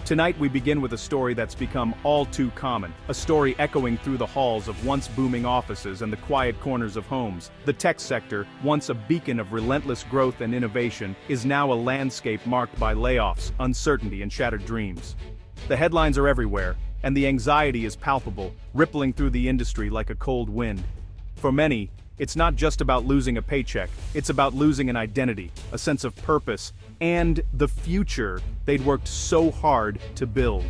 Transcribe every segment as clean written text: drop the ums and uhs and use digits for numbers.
Tonight we begin with a story that's become all too common, a story echoing through the halls of once booming offices and the quiet corners of homes. The tech sector, once a beacon of relentless growth and innovation, is now a landscape marked by layoffs, uncertainty, and shattered dreams. The headlines are everywhere, and the anxiety is palpable, rippling through the industry like a cold wind. For many, it's not just about losing a paycheck, it's about losing an identity, a sense of purpose, and the future they'd worked so hard to build.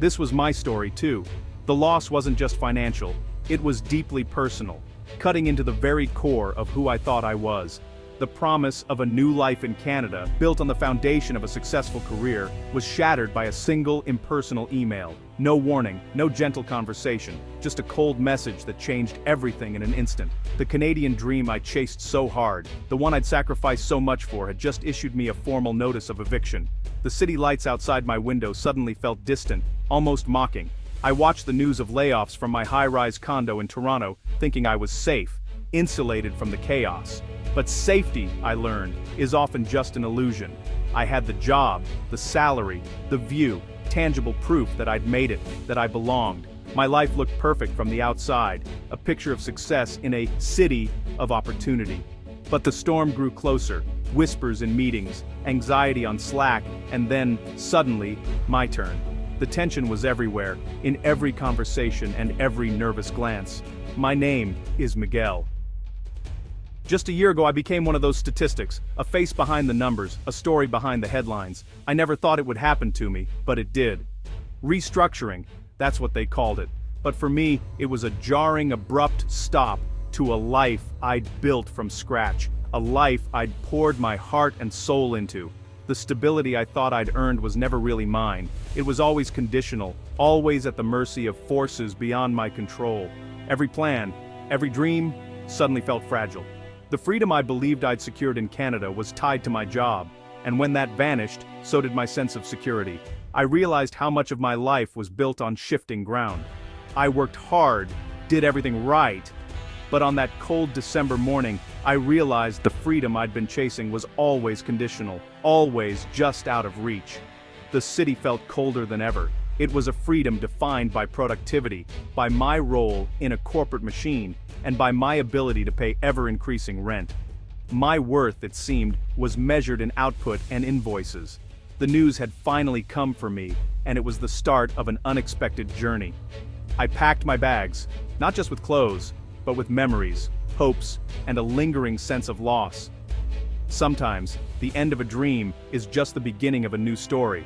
This was my story too. The loss wasn't just financial, it was deeply personal, cutting into the very core of who I thought I was. The promise of a new life in Canada, built on the foundation of a successful career, was shattered by a single impersonal email. No warning, no gentle conversation, just a cold message that changed everything in an instant. The Canadian dream I chased so hard, the one I'd sacrificed so much for, had just issued me a formal notice of eviction. The city lights outside my window suddenly felt distant, almost mocking. I watched the news of layoffs from my high-rise condo in Toronto, thinking I was safe, insulated from the chaos. But safety, I learned, is often just an illusion. I had the job, the salary, the view, tangible proof that I'd made it, that I belonged. My life looked perfect from the outside, a picture of success in a city of opportunity. But the storm grew closer, whispers in meetings, anxiety on Slack, and then, suddenly, my turn. The tension was everywhere, in every conversation and every nervous glance. My name is Miguel. Just a year ago I became one of those statistics, a face behind the numbers, a story behind the headlines. I never thought it would happen to me, but it did. Restructuring, that's what they called it. But for me, it was a jarring, abrupt stop to a life I'd built from scratch, a life I'd poured my heart and soul into. The stability I thought I'd earned was never really mine. It was always conditional, always at the mercy of forces beyond my control. Every plan, every dream, suddenly felt fragile. The freedom I believed I'd secured in Canada was tied to my job, and when that vanished, so did my sense of security. I realized how much of my life was built on shifting ground. I worked hard, did everything right, but on that cold December morning, I realized the freedom I'd been chasing was always conditional, always just out of reach. The city felt colder than ever. It was a freedom defined by productivity, by my role in a corporate machine, and by my ability to pay ever-increasing rent. My worth, it seemed, was measured in output and invoices. The news had finally come for me, and it was the start of an unexpected journey. I packed my bags, not just with clothes, but with memories, hopes, and a lingering sense of loss. Sometimes, the end of a dream is just the beginning of a new story.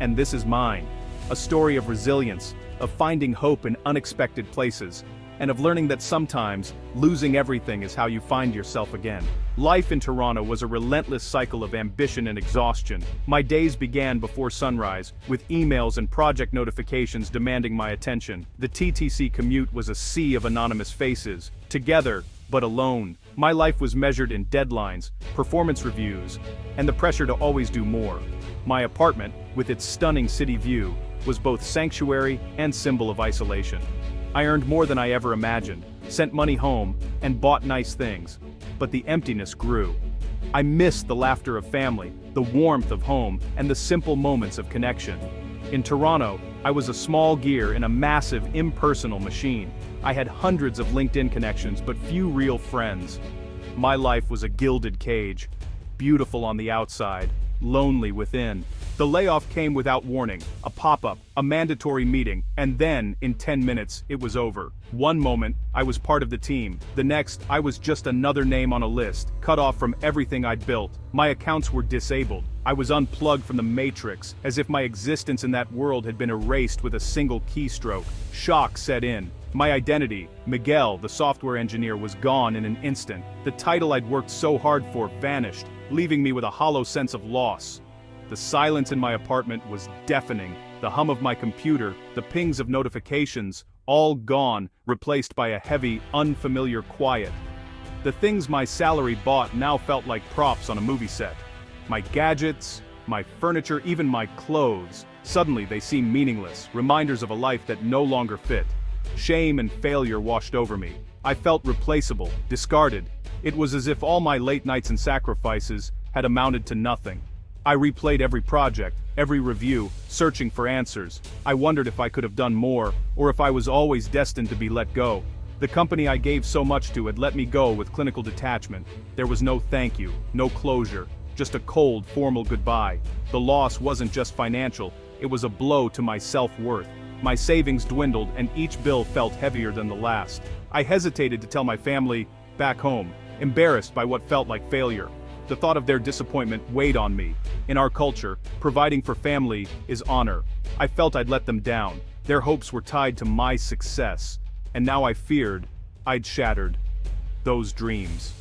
And this is mine. A story of resilience, of finding hope in unexpected places, and of learning that sometimes, losing everything is how you find yourself again. Life in Toronto was a relentless cycle of ambition and exhaustion. My days began before sunrise, with emails and project notifications demanding my attention. The TTC commute was a sea of anonymous faces, together, but alone. My life was measured in deadlines, performance reviews, and the pressure to always do more. My apartment, with its stunning city view, was both sanctuary and symbol of isolation. I earned more than I ever imagined, sent money home, and bought nice things. But the emptiness grew. I missed the laughter of family, the warmth of home, and the simple moments of connection. In Toronto, I was a small gear in a massive, impersonal machine. I had hundreds of LinkedIn connections, but few real friends. My life was a gilded cage, beautiful on the outside, lonely within. The layoff came without warning, a pop-up, a mandatory meeting, and then, in 10 minutes, it was over. One moment, I was part of the team. The next, I was just another name on a list, cut off from everything I'd built. My accounts were disabled. I was unplugged from the matrix, as if my existence in that world had been erased with a single keystroke. Shock set in. My identity, Miguel, the software engineer, was gone in an instant. The title I'd worked so hard for vanished, leaving me with a hollow sense of loss. The silence in my apartment was deafening. The hum of my computer, the pings of notifications, all gone, replaced by a heavy, unfamiliar quiet. The things my salary bought now felt like props on a movie set. My gadgets, my furniture, even my clothes. Suddenly they seemed meaningless, reminders of a life that no longer fit. Shame and failure washed over me. I felt replaceable, discarded. It was as if all my late nights and sacrifices had amounted to nothing. I replayed every project, every review, searching for answers. I wondered if I could have done more, or if I was always destined to be let go. The company I gave so much to had let me go with clinical detachment. There was no thank you, no closure, just a cold, formal goodbye. The loss wasn't just financial, it was a blow to my self-worth. My savings dwindled and each bill felt heavier than the last. I hesitated to tell my family back home, embarrassed by what felt like failure. The thought of their disappointment weighed on me. In our culture, providing for family is honor. I felt I'd let them down. Their hopes were tied to my success. And now I feared I'd shattered those dreams.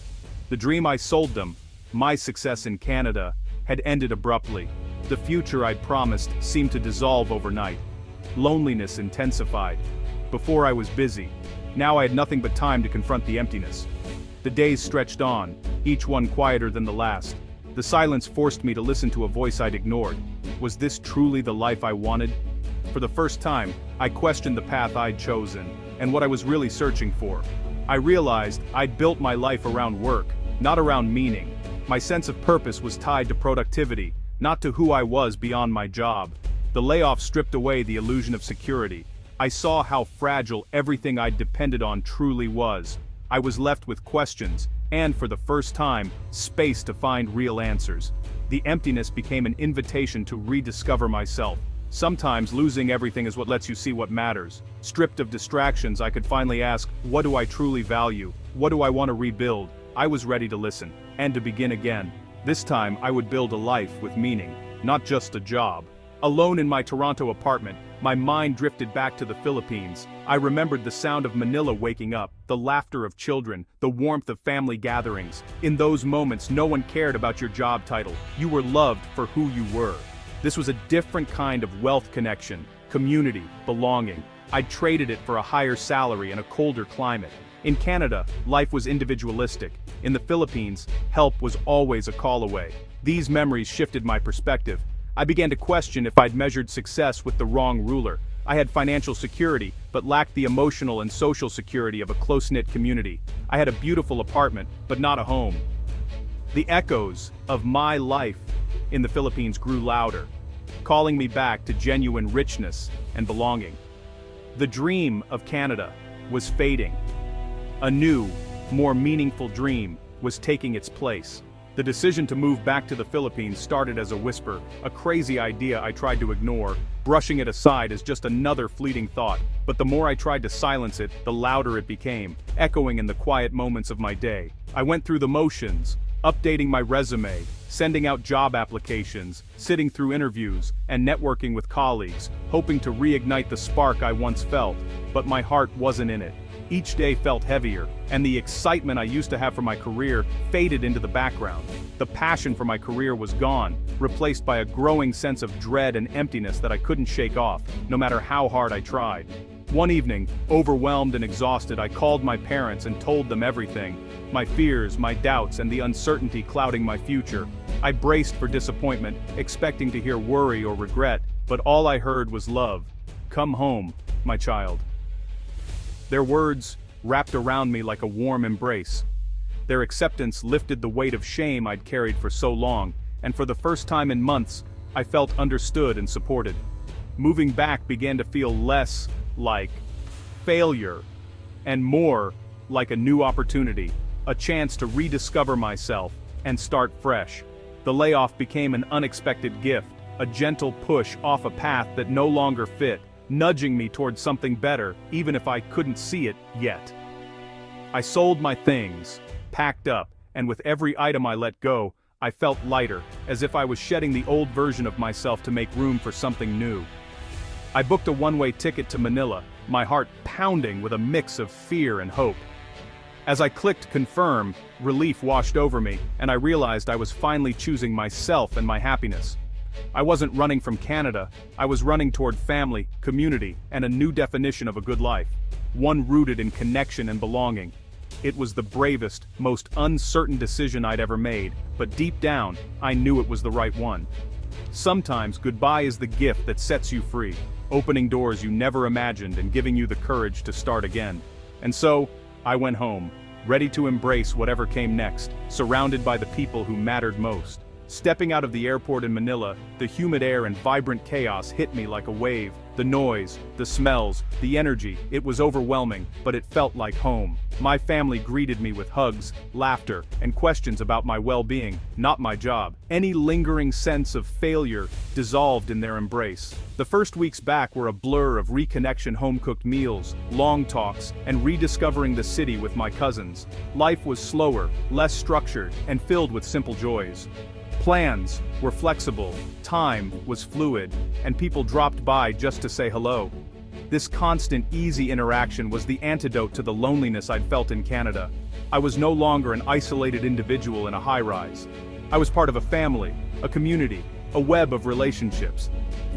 The dream I sold them, my success in Canada, had ended abruptly. The future I'd promised seemed to dissolve overnight. Loneliness intensified. Before I was busy. Now I had nothing but time to confront the emptiness. The days stretched on, each one quieter than the last. The silence forced me to listen to a voice I'd ignored. Was this truly the life I wanted? For the first time, I questioned the path I'd chosen, and what I was really searching for. I realized I'd built my life around work, not around meaning. My sense of purpose was tied to productivity, not to who I was beyond my job. The layoff stripped away the illusion of security. I saw how fragile everything I'd depended on truly was. I was left with questions, and for the first time, space to find real answers. The emptiness became an invitation to rediscover myself. Sometimes losing everything is what lets you see what matters. Stripped of distractions, I could finally ask, what do I truly value? What do I want to rebuild? I was ready to listen, and to begin again. This time, I would build a life with meaning, not just a job. Alone in my Toronto apartment, my mind drifted back to the Philippines. I remembered the sound of Manila waking up, the laughter of children, the warmth of family gatherings. In those moments, no one cared about your job title. You were loved for who you were. This was a different kind of wealth connection, community, belonging. I'd traded it for a higher salary and a colder climate. In Canada, life was individualistic. In the Philippines, help was always a call away. These memories shifted my perspective. I began to question if I'd measured success with the wrong ruler. I had financial security, but lacked the emotional and social security of a close-knit community. I had a beautiful apartment, but not a home. The echoes of my life in the Philippines grew louder, calling me back to genuine richness and belonging. The dream of Canada was fading. A new, more meaningful dream was taking its place. The decision to move back to the Philippines started as a whisper, a crazy idea I tried to ignore, brushing it aside as just another fleeting thought. But the more I tried to silence it, the louder it became, echoing in the quiet moments of my day. I went through the motions, updating my resume, sending out job applications, sitting through interviews, and networking with colleagues, hoping to reignite the spark I once felt, but my heart wasn't in it. Each day felt heavier, and the excitement I used to have for my career faded into the background. The passion for my career was gone, replaced by a growing sense of dread and emptiness that I couldn't shake off, no matter how hard I tried. One evening, overwhelmed and exhausted, I called my parents and told them everything. My fears, my doubts, and the uncertainty clouding my future. I braced for disappointment, expecting to hear worry or regret, but all I heard was love. Come home, my child. Their words wrapped around me like a warm embrace. Their acceptance lifted the weight of shame I'd carried for so long, and for the first time in months, I felt understood and supported. Moving back began to feel less like failure and more like a new opportunity, a chance to rediscover myself and start fresh. The layoff became an unexpected gift, a gentle push off a path that no longer fit, nudging me towards something better, even if I couldn't see it yet. I sold my things, packed up, and with every item I let go, I felt lighter, as if I was shedding the old version of myself to make room for something new. I booked a one-way ticket to Manila, my heart pounding with a mix of fear and hope. As I clicked confirm, relief washed over me, and I realized I was finally choosing myself and my happiness. I wasn't running from Canada, I was running toward family, community, and a new definition of a good life. One rooted in connection and belonging. It was the bravest, most uncertain decision I'd ever made, but deep down, I knew it was the right one. Sometimes goodbye is the gift that sets you free, opening doors you never imagined and giving you the courage to start again. And so, I went home, ready to embrace whatever came next, surrounded by the people who mattered most. Stepping out of the airport in Manila, the humid air and vibrant chaos hit me like a wave. The noise, the smells, the energy, it was overwhelming, but it felt like home. My family greeted me with hugs, laughter, and questions about my well-being, not my job. Any lingering sense of failure dissolved in their embrace. The first weeks back were a blur of reconnection, home-cooked meals, long talks, and rediscovering the city with my cousins. Life was slower, less structured, and filled with simple joys. Plans were flexible, time was fluid, and people dropped by just to say hello. This constant, easy interaction was the antidote to the loneliness I'd felt in Canada. I was no longer an isolated individual in a high-rise. I was part of a family, a community, a web of relationships.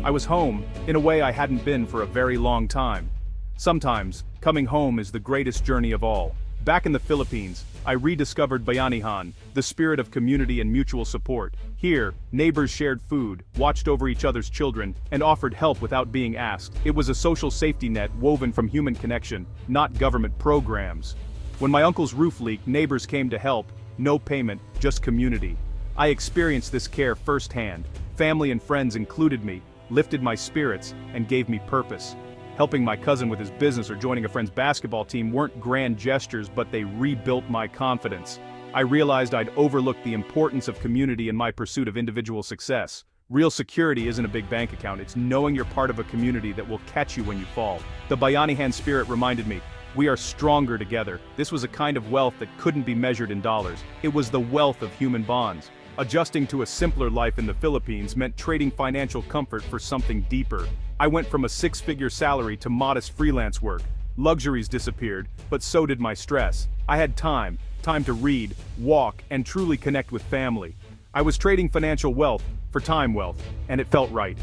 I was home, in a way I hadn't been for a very long time. Sometimes, coming home is the greatest journey of all. Back in the Philippines, I rediscovered Bayanihan, the spirit of community and mutual support. Here, neighbors shared food, watched over each other's children, and offered help without being asked. It was a social safety net woven from human connection, not government programs. When my uncle's roof leaked, neighbors came to help, no payment, just community. I experienced this care firsthand. Family and friends included me, lifted my spirits, and gave me purpose. Helping my cousin with his business or joining a friend's basketball team weren't grand gestures, but they rebuilt my confidence. I realized I'd overlooked the importance of community in my pursuit of individual success. Real security isn't a big bank account, it's knowing you're part of a community that will catch you when you fall. The Bayanihan spirit reminded me, we are stronger together. This was a kind of wealth that couldn't be measured in dollars. It was the wealth of human bonds. Adjusting to a simpler life in the Philippines meant trading financial comfort for something deeper. I went from a six-figure salary to modest freelance work. Luxuries disappeared, but so did my stress. I had time to read, walk, and truly connect with family. I was trading financial wealth for time wealth, and it felt right.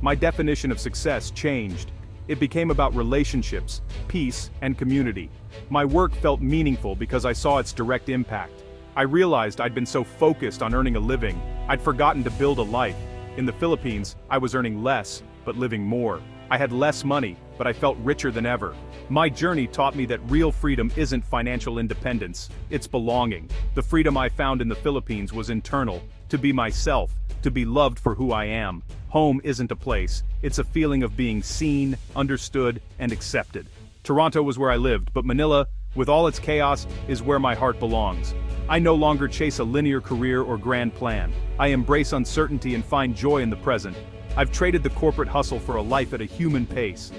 My definition of success changed. It became about relationships, peace, and community. My work felt meaningful because I saw its direct impact. I realized I'd been so focused on earning a living, I'd forgotten to build a life. In the Philippines, I was earning less, but living more. I had less money, but I felt richer than ever. My journey taught me that real freedom isn't financial independence, it's belonging. The freedom I found in the Philippines was internal, to be myself, to be loved for who I am. Home isn't a place, it's a feeling of being seen, understood, and accepted. Toronto was where I lived, but Manila, with all its chaos, is where my heart belongs. I no longer chase a linear career or grand plan. I embrace uncertainty and find joy in the present. I've traded the corporate hustle for a life at a human pace.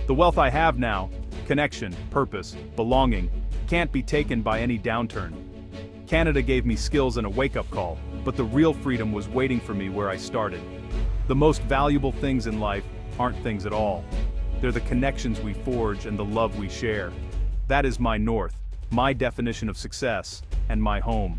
The wealth I have now, connection, purpose, belonging, can't be taken by any downturn. Canada gave me skills and a wake-up call, but the real freedom was waiting for me where I started. The most valuable things in life aren't things at all. They're the connections we forge and the love we share. That is my north, my definition of success, and my home.